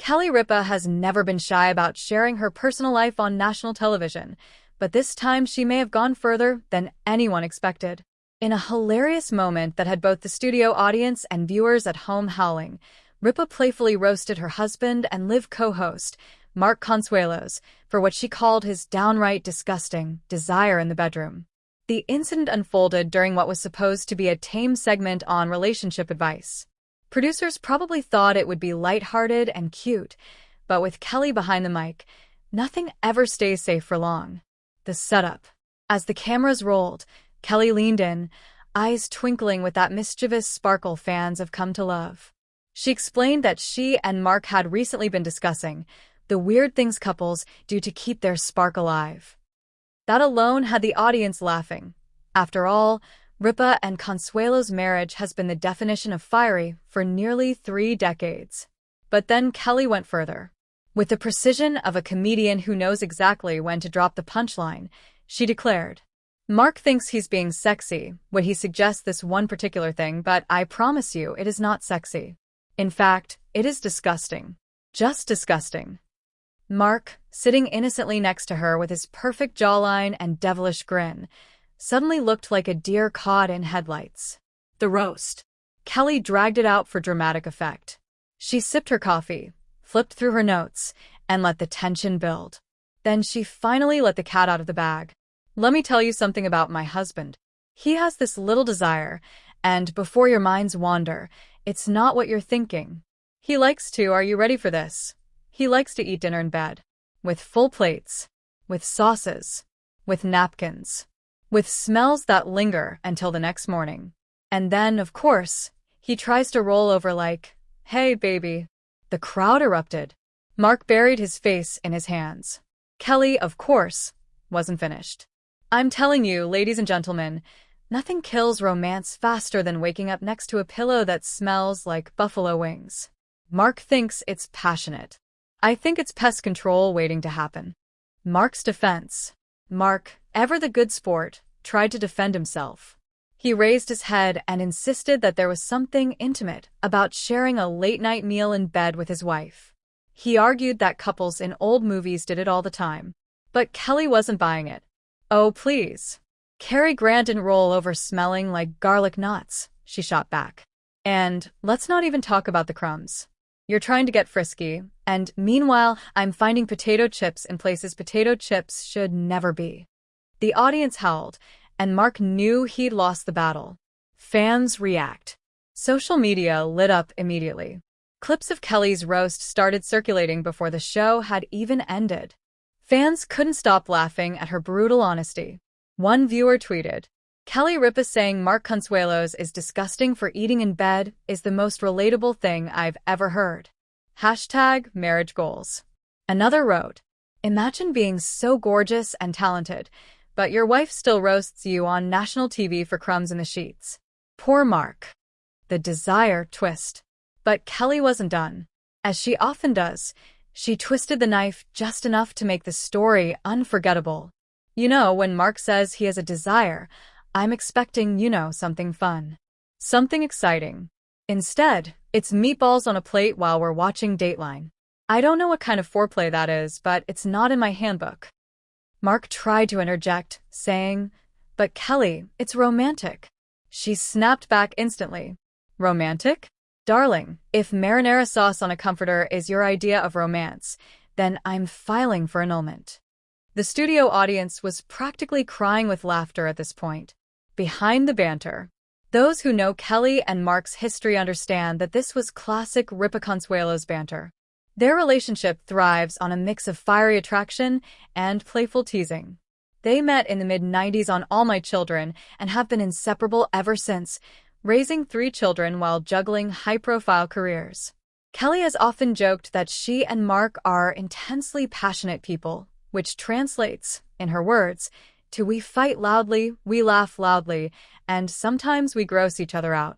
Ripa has never been shy about sharing her personal life on national television, but this time she may have gone further than anyone expected. In a hilarious moment that had both the studio audience and viewers at home howling, Ripa playfully roasted her husband and live co-host, Mark Consuelos, for what she called his downright disgusting desire in the bedroom. The incident unfolded during what was supposed to be a tame segment on relationship advice. Producers probably thought it would be lighthearted and cute, but with Kelly behind the mic, nothing ever stays safe for long. The setup. As the cameras rolled, Kelly leaned in, eyes twinkling with that mischievous sparkle fans have come to love. She explained that she and Mark had recently been discussing the weird things couples do to keep their spark alive. That alone had the audience laughing. After all, Ripa and Consuelo's marriage has been the definition of fiery for nearly 3 decades. But then Kelly went further. With the precision of a comedian who knows exactly when to drop the punchline, she declared, "Mark thinks he's being sexy when he suggests this one particular thing, but I promise you it is not sexy. In fact, it is disgusting. Just disgusting." Mark, sitting innocently next to her with his perfect jawline and devilish grin, suddenly looked like a deer caught in headlights. The roast. Kelly dragged it out for dramatic effect. She sipped her coffee, flipped through her notes, and let the tension build. Then she finally let the cat out of the bag. "Let me tell you something about my husband. He has this little desire, and before your minds wander, it's not what you're thinking. He likes to, are you ready for this? He likes to eat dinner in bed. With full plates. With sauces. With napkins. With smells that linger until the next morning. And then, of course, he tries to roll over like, 'Hey, baby.'" The crowd erupted. Mark buried his face in his hands. Kelly, of course, wasn't finished. "I'm telling you, ladies and gentlemen, nothing kills romance faster than waking up next to a pillow that smells like buffalo wings. Mark thinks it's passionate. I think it's pest control waiting to happen." Mark's defense. Mark, ever the good sport, tried to defend himself. He raised his head and insisted that there was something intimate about sharing a late-night meal in bed with his wife. He argued that couples in old movies did it all the time. But Kelly wasn't buying it. "Oh, please. Cary Grant didn't roll over smelling like garlic knots," she shot back. "And let's not even talk about the crumbs. You're trying to get frisky, and meanwhile, I'm finding potato chips in places potato chips should never be." The audience howled, and Mark knew he'd lost the battle. Fans react. Social media lit up immediately. Clips of Kelly's roast started circulating before the show had even ended. Fans couldn't stop laughing at her brutal honesty. One viewer tweeted, "Kelly Ripa saying Mark Consuelos is disgusting for eating in bed is the most relatable thing I've ever heard. #marriage goals." Another wrote, "Imagine being so gorgeous and talented, but your wife still roasts you on national TV for crumbs in the sheets. Poor Mark." The desire twist. But Kelly wasn't done. As she often does, she twisted the knife just enough to make the story unforgettable. "You know, when Mark says he has a desire, I'm expecting, something fun. Something exciting. Instead, it's meatballs on a plate while we're watching Dateline. I don't know what kind of foreplay that is, but it's not in my handbook." Mark tried to interject, saying, "But Kelly, it's romantic." She snapped back instantly. "Romantic? Darling, if marinara sauce on a comforter is your idea of romance, then I'm filing for annulment." The studio audience was practically crying with laughter at this point. Behind the banter. Those who know Kelly and Mark's history understand that this was classic Ripa Consuelos banter. Their relationship thrives on a mix of fiery attraction and playful teasing. They met in the mid-90s on All My Children and have been inseparable ever since, raising 3 children while juggling high-profile careers. Kelly has often joked that she and Mark are intensely passionate people, which translates, in her words, to "we fight loudly, we laugh loudly, and sometimes we gross each other out."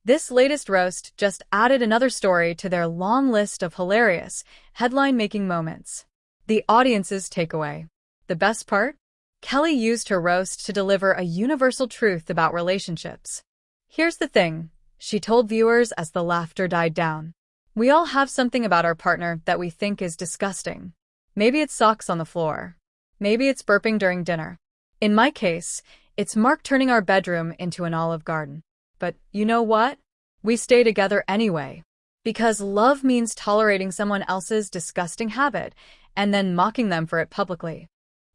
This latest roast just added another story to their long list of hilarious, headline-making moments. The audience's takeaway. The best part? Kelly used her roast to deliver a universal truth about relationships. "Here's the thing," she told viewers as the laughter died down. We all have something about our partner that we think is disgusting. Maybe it's socks on the floor. Maybe it's burping during dinner. In my case, it's Mark turning our bedroom into an Olive Garden. But you know what? We stay together anyway. Because love means tolerating someone else's disgusting habit and then mocking them for it publicly.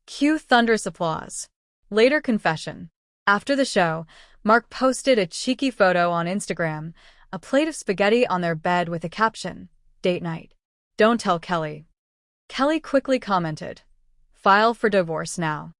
Cue thunderous applause. Later confession. After the show, Mark posted a cheeky photo on Instagram, a plate of spaghetti on their bed with a caption, "Date night. Don't tell Kelly." Kelly quickly commented, "File for divorce now."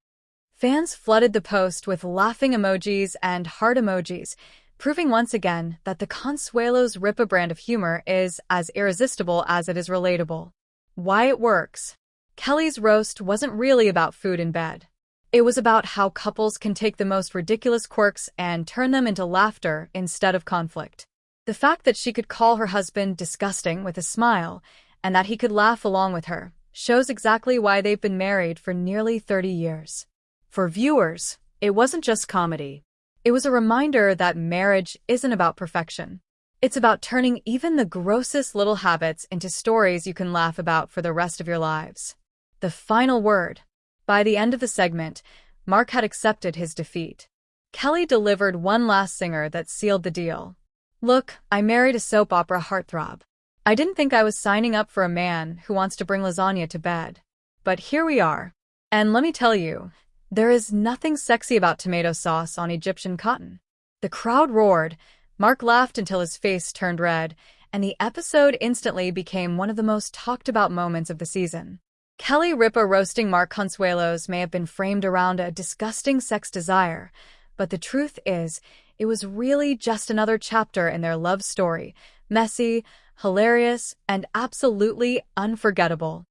Fans flooded the post with laughing emojis and heart emojis, proving once again that the Consuelos' Ripa brand of humor is as irresistible as it is relatable. Why it works. Kelly's roast wasn't really about food in bed. It was about how couples can take the most ridiculous quirks and turn them into laughter instead of conflict. The fact that she could call her husband disgusting with a smile and that he could laugh along with her shows exactly why they've been married for nearly 30 years. For viewers, it wasn't just comedy. It was a reminder that marriage isn't about perfection. It's about turning even the grossest little habits into stories you can laugh about for the rest of your lives. The final word. By the end of the segment, Mark had accepted his defeat. Kelly delivered one last singer that sealed the deal. "Look, I married a soap opera heartthrob. I didn't think I was signing up for a man who wants to bring lasagna to bed. But here we are. And let me tell you, there is nothing sexy about tomato sauce on Egyptian cotton." The crowd roared, Mark laughed until his face turned red, and the episode instantly became one of the most talked about moments of the season. Kelly Ripa roasting Mark Consuelos may have been framed around a disgusting sex desire, but the truth is, it was really just another chapter in their love story, messy, hilarious, and absolutely unforgettable.